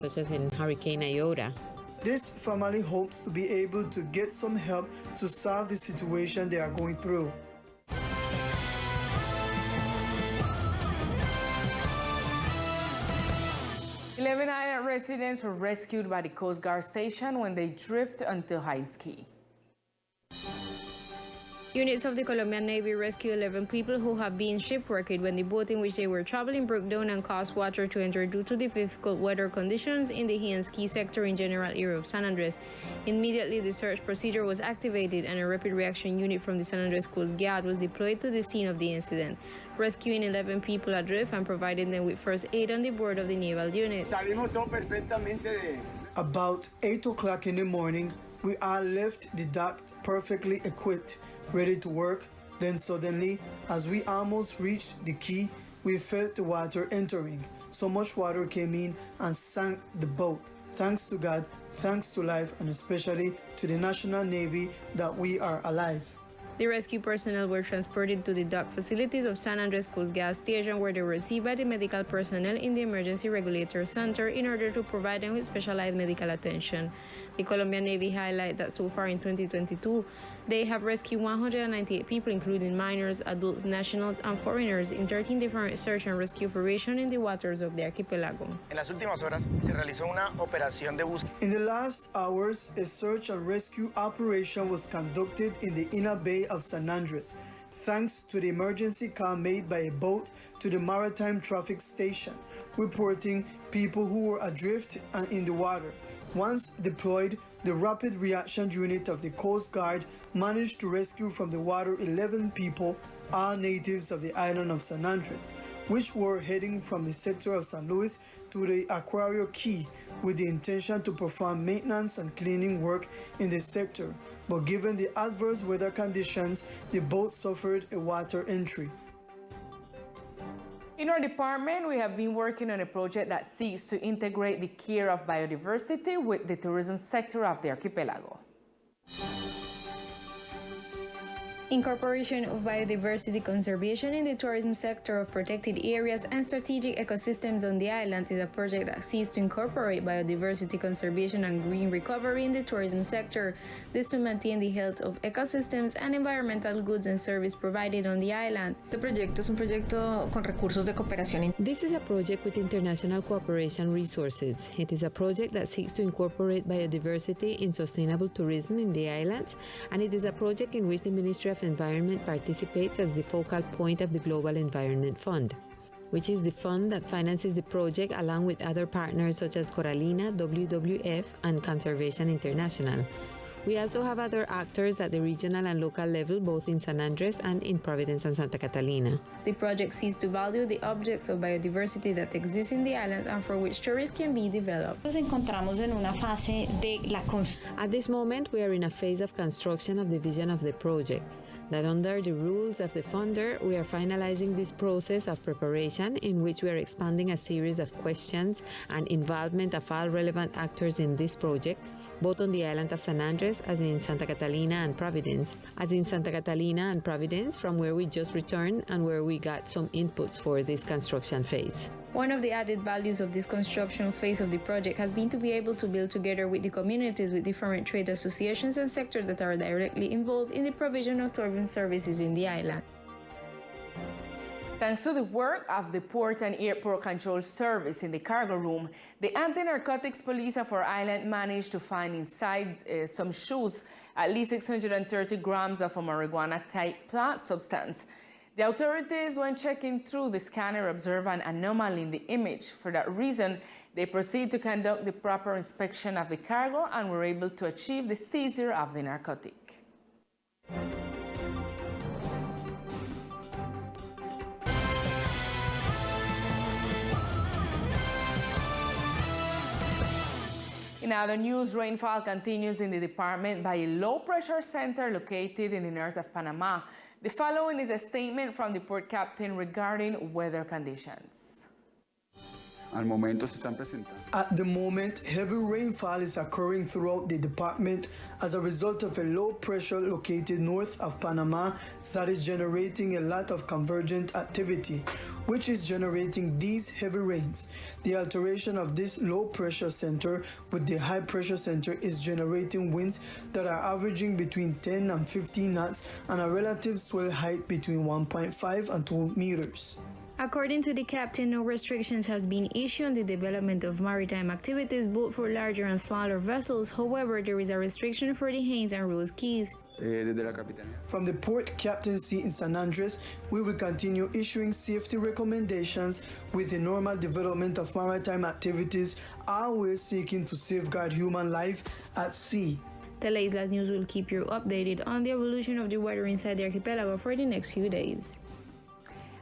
such as in Hurricane Iota. This family hopes to be able to get some help to solve the situation they are going through. 11 island residents were rescued by the Coast Guard station when they drifted onto Hines Key. Units of the Colombian Navy rescued 11 people who have been shipwrecked when the boat in which they were traveling broke down and caused water to enter due to the difficult weather conditions in the Hines Key sector in general area of San Andres. Immediately, the search procedure was activated and a rapid reaction unit from the San Andres Coast Guard was deployed to the scene of the incident, rescuing 11 people adrift and providing them with first aid on the board of the naval unit. About 8 o'clock in the morning, we all left the dock perfectly equipped, ready to work. Then suddenly, as we almost reached the quay, we felt the water entering. So much water came in and sank the boat. Thanks to God, thanks to life, and especially to the National Navy that we are alive. The rescue personnel were transported to the dock facilities of San Andres Coast Gas Station, where they were received by the medical personnel in the Emergency Regulator Center in order to provide them with specialized medical attention. The Colombian Navy highlighted that so far in 2022, they have rescued 198 people, including minors, adults, nationals, and foreigners, in 13 different search and rescue operations in the waters of the archipelago. En las últimas horas se realizó una operación de búsqueda. In the last hours, a search and rescue operation was conducted in the inner bay of San Andres, thanks to the emergency call made by a boat to the Maritime Traffic Station, reporting people who were adrift and in the water. Once deployed, the Rapid Reaction Unit of the Coast Guard managed to rescue from the water 11 people, all natives of the island of San Andres, which were heading from the sector of San Luis to the Aquario Key with the intention to perform maintenance and cleaning work in the sector. But given the adverse weather conditions, the boat suffered a water entry. In our department, we have been working on a project that seeks to integrate the care of biodiversity with the tourism sector of the archipelago. Incorporation of biodiversity conservation in the tourism sector of protected areas and strategic ecosystems on the island is a project that seeks to incorporate biodiversity conservation and green recovery in the tourism sector. This to maintain the health of ecosystems and environmental goods and services provided on the island. Este proyecto es un proyecto con recursos de cooperación. This is a project with international cooperation resources. It is a project that seeks to incorporate biodiversity in sustainable tourism in the islands, and it is a project in which the Ministry of Environment participates as the focal point of the Global Environment Fund, which is the fund that finances the project along with other partners such as Coralina, WWF, and Conservation International. We also have other actors at the regional and local level, both in San Andres and in Providence and Santa Catalina. The project seeks to value the objects of biodiversity that exist in the islands and for which tourists can be developed. Nos encontramos en una fase de la At this moment, we are in a phase of construction of the vision of the project. That under the rules of the funder, we are finalizing this process of preparation in which we are expanding a series of questions and involvement of all relevant actors in this project, both on the island of San Andres as in Santa Catalina and Providence. As in Santa Catalina and Providence, from where we just returned and where we got some inputs for this construction phase. One of the added values of this construction phase of the project has been to be able to build together with the communities with different trade associations and sectors that are directly involved in the provision of tourism services in the island. Thanks to the work of the Port and Airport Control Service in the cargo room, the Anti-Narcotics Police of our island managed to find inside some shoes at least 630 grams of a marijuana-type plant substance. The authorities, when checking through the scanner, observed an anomaly in the image. For that reason, they proceeded to conduct the proper inspection of the cargo and were able to achieve the seizure of the narcotic. In other news, rainfall continues in the department by a low-pressure center located in the north of Panama. The following is a statement from the port captain regarding weather conditions. Al momento se están presentando. At the moment, heavy rainfall is occurring throughout the department as a result of a low pressure located north of Panama that is generating a lot of convergent activity, which is generating these heavy rains. The alteration of this low pressure center with the high pressure center is generating winds that are averaging between 10 and 15 knots and a relative swell height between 1.5 and 2 meters. According to the captain, no restrictions has been issued on the development of maritime activities both for larger and smaller vessels. However, there is a restriction for the Haines and Rose Keys. From the port captaincy in San Andres, we will continue issuing safety recommendations with the normal development of maritime activities, always seeking to safeguard human life at sea. Teleislas News will keep you updated on the evolution of the weather inside the archipelago for the next few days.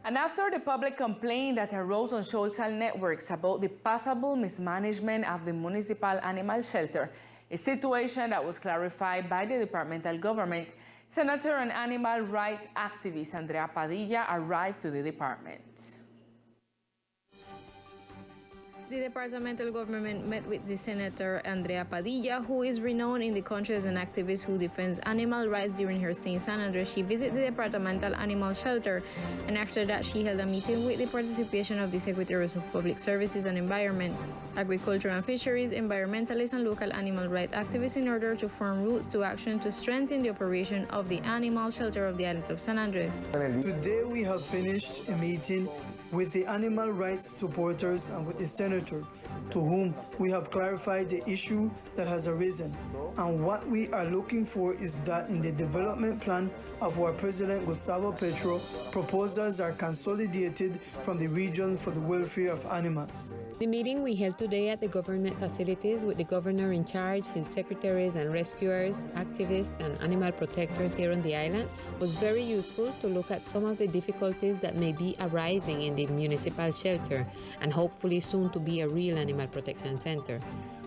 And after the public complaint that arose on social networks about the possible mismanagement of the municipal animal shelter, a situation that was clarified by the departmental government, Senator and animal rights activist Andrea Padilla arrived to the department. The departmental government met with the Senator Andrea Padilla, who is renowned in the country as an activist who defends animal rights. During her stay in San Andres, she visited the departmental animal shelter, and after that she held a meeting with the participation of the Secretaries of Public Services and Environment, Agriculture and Fisheries, environmentalists, and local animal rights activists in order to form routes to action to strengthen the operation of the animal shelter of the island of San Andres. Today we have finished a meeting with the animal rights supporters and with the senator, to whom we have clarified the issue that has arisen. And what we are looking for is that in the development plan of our President Gustavo Petro, proposals are consolidated from the region for the welfare of animals. The meeting we held today at the government facilities with the governor in charge, his secretaries and rescuers, activists and animal protectors here on the island was very useful to look at some of the difficulties that may be arising in the municipal shelter and hopefully soon to be a real animal protection center.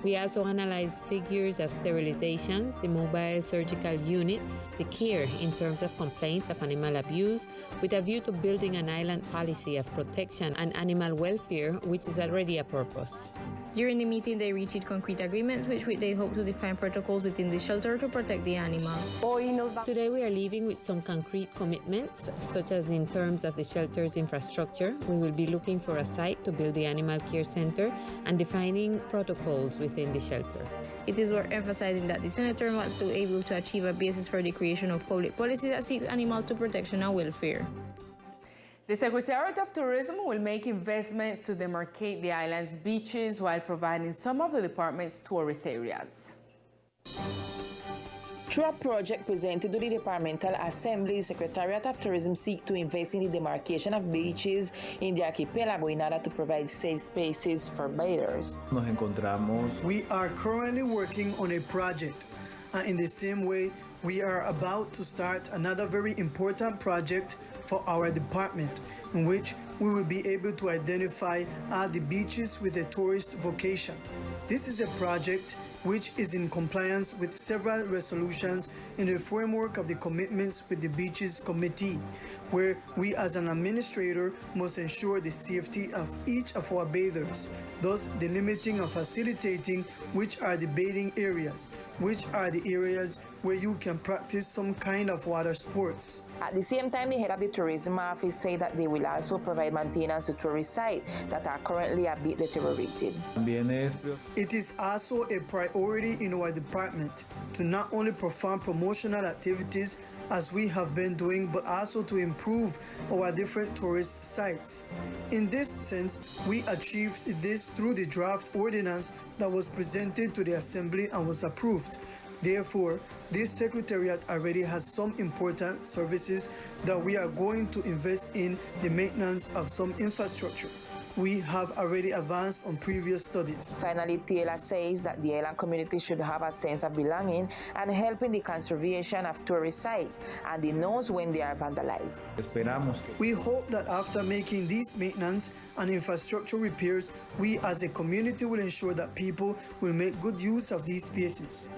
We also analyzed figures of sterilizations, the mobile surgical unit, the care in terms of complaints of animal abuse, with a view to building an island policy of protection and animal welfare, which is already a purpose. During the meeting, they reached concrete agreements which they hope to define protocols within the shelter to protect the animals. Today we are leaving with some concrete commitments, such as in terms of the shelter's infrastructure. We will be looking for a site to build the animal care center and defining protocols within the shelter. It is worth emphasizing that the senator wants to be able to achieve a basis for the creation of public policy that seeks animal protection and welfare. The Secretariat of Tourism will make investments to demarcate the island's beaches while providing some of the department's tourist areas. Through a project presented to the Departmental Assembly, the Secretariat of Tourism seeks to invest in the demarcation of beaches in the archipelago in order to provide safe spaces for bathers. We are currently working on a project, and in the same way, we are about to start another very important project for our department, in which we will be able to identify the beaches with a tourist vocation. This is a project which is in compliance with several resolutions in the framework of the commitments with the Beaches Committee, where we as an administrator must ensure the safety of each of our bathers, thus delimiting and facilitating which are the bathing areas, which are the areas where you can practice some kind of water sports. At the same time, the head of the tourism office said that they will also provide maintenance to tourist sites that are currently a bit deteriorated. It is also a priority in our department to not only perform promotional activities as we have been doing, but also to improve our different tourist sites. In this sense, we achieved this through the draft ordinance that was presented to the Assembly and was approved. Therefore, this Secretariat already has some important services that we are going to invest in the maintenance of some infrastructure. We have already advanced on previous studies. Finally, Teleislas says that the island community should have a sense of belonging and help in the conservation of tourist sites, and they knows when they are vandalized. We hope that after making these maintenance and infrastructure repairs, we as a community will ensure that people will make good use of these spaces.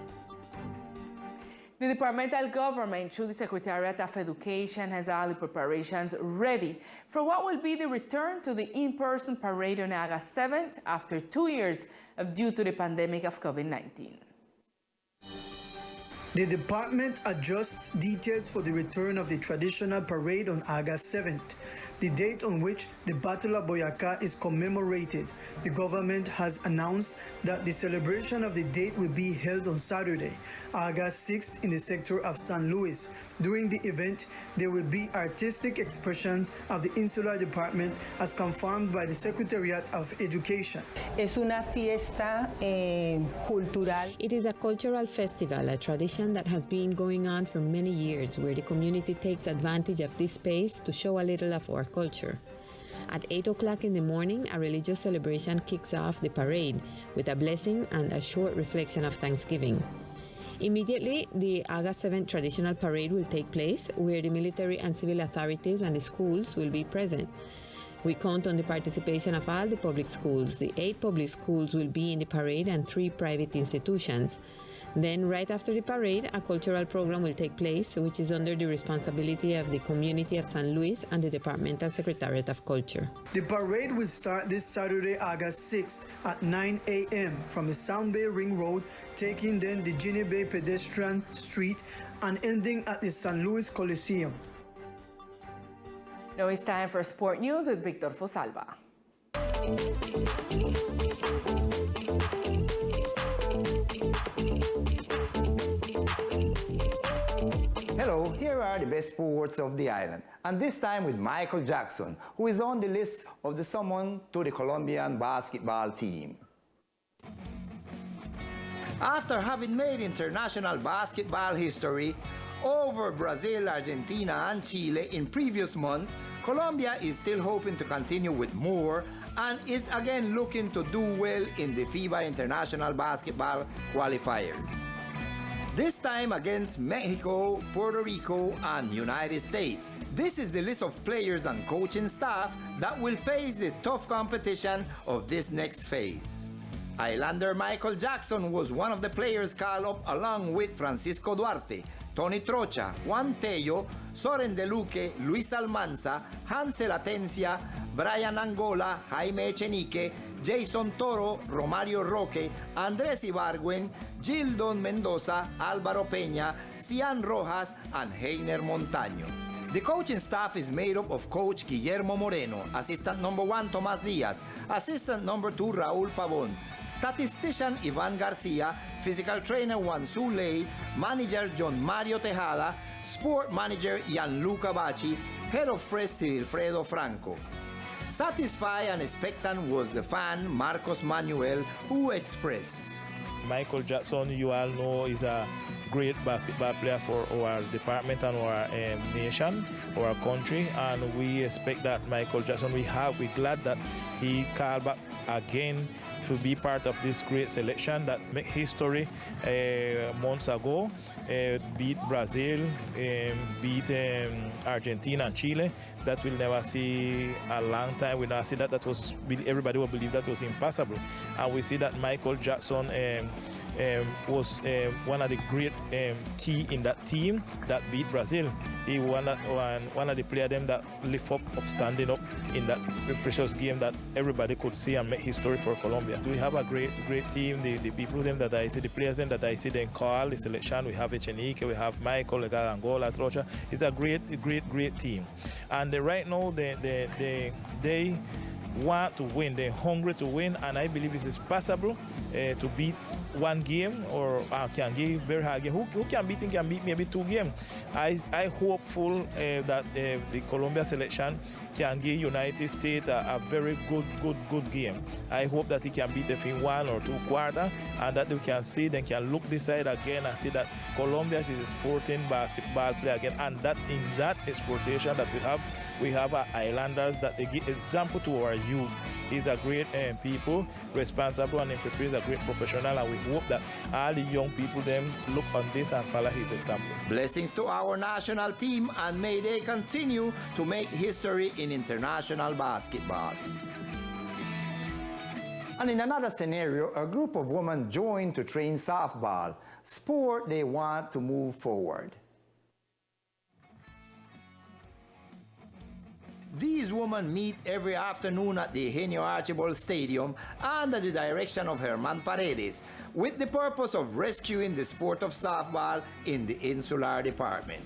The departmental government, through the Secretariat of Education, has all the preparations ready for what will be the return to the in-person parade on August 7th after 2 years due to the pandemic of COVID-19. The department adjusts details for the return of the traditional parade on August 7th, the date on which the Battle of Boyacá is commemorated. The government has announced that the celebration of the date will be held on Saturday, August 6th in the sector of San Luis. During the event, there will be artistic expressions of the Insular Department as confirmed by the Secretariat of Education. Es una fiesta cultural. It is a cultural festival, a tradition that has been going on for many years, where the community takes advantage of this space to show a little of our culture. At 8 o'clock in the morning, a religious celebration kicks off the parade with a blessing and a short reflection of Thanksgiving. Immediately, the August 7th traditional parade will take place, where the military and civil authorities and the schools will be present. We count on the participation of all the public schools. The 8 public schools will be in the parade and 3 private institutions. Then, right after the parade, a cultural program will take place, which is under the responsibility of the community of San Luis and the Departmental Secretariat of Culture. The parade will start this Saturday, August 6th at 9 a.m. from the Sound Bay Ring Road, taking then the Ginny Bay Pedestrian Street and ending at the San Luis Coliseum. Now it's time for Sport News with Victor Fosalva. Hello, here are the best sports of the island, and this time with Michael Jackson, who is on the list of the summon to the Colombian basketball team. After having made international basketball history over Brazil, Argentina, and Chile in previous months, Colombia is still hoping to continue with more and is again looking to do well in the FIBA International Basketball qualifiers. This time against Mexico, Puerto Rico, and United States. This is the list of players and coaching staff that will face the tough competition of this next phase. Islander Michael Jackson was one of the players called up along with Francisco Duarte, Tony Trocha, Juan Tello, Soren De Luque, Luis Almanza, Hansel Atencia, Brian Angola, Jaime Echenique, Jason Toro, Romario Roque, Andrés Ibargüen, Gildon Mendoza, Álvaro Peña, Cian Rojas, and Heiner Montaño. The coaching staff is made up of Coach Guillermo Moreno, Assistant Number 1 Tomas Diaz, Assistant Number 2 Raúl Pavón, Statistician Ivan Garcia, Physical Trainer Juan Zuley, Manager John Mario Tejada, Sport Manager Gianluca Bacci, Head of Press Wilfredo Franco. Satisfied and expectant was the fan Marcos Manuel, who expressed, Michael Jackson, you all know, is a great basketball player for our department and our nation, our country, and we expect that Michael Jackson, we're glad that he called back again to be part of this great selection that made history months ago, beat Brazil, beat Argentina and Chile. That we'll never see a long time. We'll not see that. That was, everybody will believe that was impossible. And we see that Michael Jackson was one of the great key in that team that beat Brazil. He one of the players them that lift up, standing up in that precious game that everybody could see and make history for Colombia. We have a great team. The people them that I see, the players them that I see, then call the selection. We have Echenique, we have Michael, we got Angola, Trocha. It's a great team. And right now they want to win. They're hungry to win, and I believe it is possible to beat one game or can give very hard game. Who can beat maybe 2 games. I hopeful that the Colombia selection can give United States a very good game. I hope that he can beat them in 1 or 2 quarters, and that we can see, they can look this side again and see that Colombia is a sporting basketball player again, and that in that exportation that we have islanders that they give example to our youth. He's a great people, responsible, and prepares a great professional, and we hope that all the young people them look on this and follow his example. Blessings to our national team, and may they continue to make history in international basketball. And in another scenario, a group of women joined to train softball, sport they want to move forward. These women meet every afternoon at the Eugenio Archibald Stadium under the direction of Herman Paredes with the purpose of rescuing the sport of softball in the Insular Department.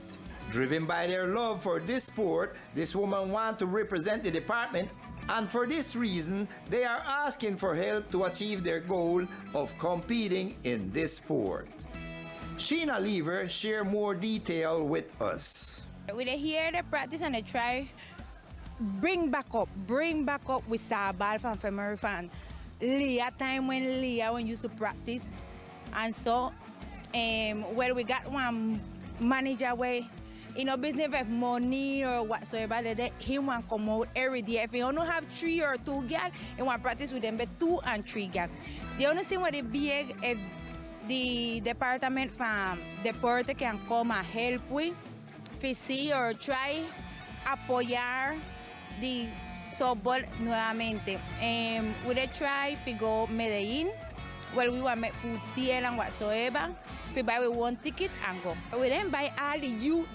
Driven by their love for this sport, this woman wants to represent the department, and for this reason, they are asking for help to achieve their goal of competing in this sport. Sheena Lever shares more detail with us. We hear the practice and they try bring back up with softball from Femery fan. Leah time when used to practice, and so where we got one manager way, you know, business with money or whatsoever, he want come out every day. If you don't have 3 or 2 girls, he want practice with them, but 2 and 3 girls. The only thing with the big, the department from the port can come and help with, if see or try apoyar the softball nuevamente. We try to go Medellin, where we want to make food sale and whatsoever. We buy with 1 ticket and go. We then buy all the youth,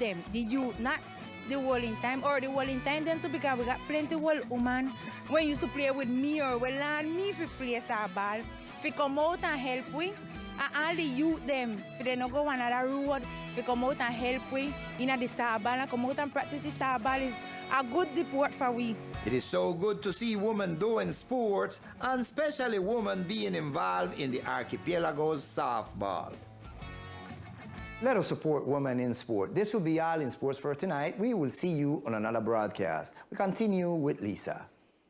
not the whole in time, or the whole in time then too, because we got plenty of women when you used to play with me or when learn me if we play softball. If we come out and help with, and all the youth them, if they don't go another road, if we come out and help with, in the softball and come out and practice the softball is a good deport for we. It is so good to see women doing sports, and especially women being involved in the archipelago's softball. Let us support women in sport. This will be all in sports for tonight. We will see you on another broadcast. We continue with Lisa.